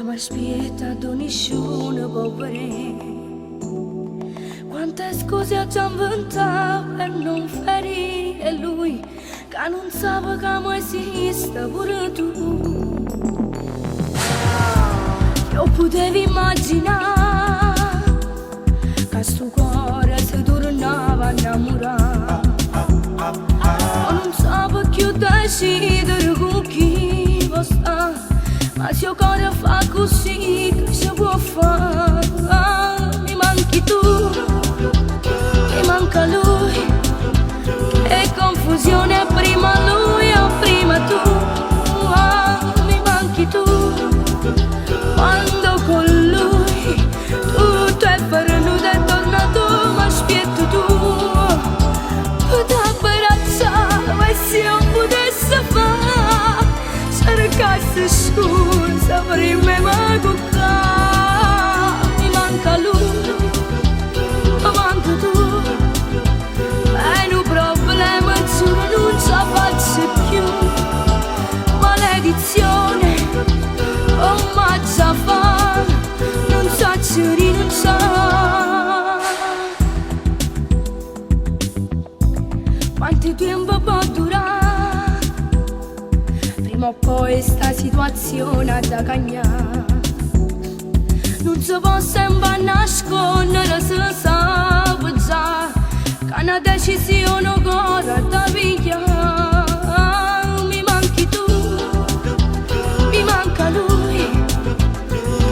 Ma spietato nessuno può vedere quante scuse ha già inventato per non ferire lui, che non sa che mai esiste pure tu. Io potevo immaginare che sto cuore si tornava a innamorare, ma non sapevo più decidere con chi può stare. Ma se il cuore fa così, che si può fare? Mi manchi tu, mi manca lui, che confusione, prima lui o prima tu. Mi manchi tu, quando con lui tutto è perduto e tornato, ma aspetto tu. Potrei abbracciare e se io potessi fare, cercassi scusa prima ma cuccare. Mi manca lui, mi manca tu, è un problema, giuro non ce la faccio più. Maledizione, oh ma già fa, non so rinunciare. Quanto tempo può durare? Prima o poi sta situazione da cagnare. Non si può sempre nascondere, si sa già che una decisione corre da pigliare. Mi manchi tu, mi manca lui,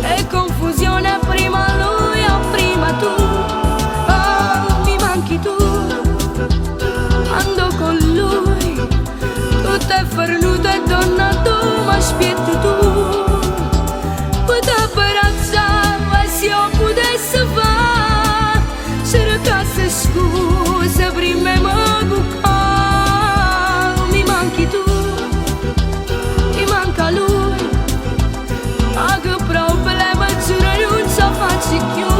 e confusione, prima lui o prima tu. Mi manchi tu, ando con lui, tutto è fernuto e tornato, ma aspetti tu. Potrei abbracciare se io potessi fare, cercassi scuse prima ma cuccare. Mi manchi tu, mi manca lui, ma che problema, giuro non ce la faccio più.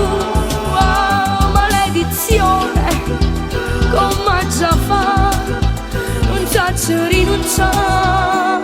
Maledizione, come già fa, non so rinunciare.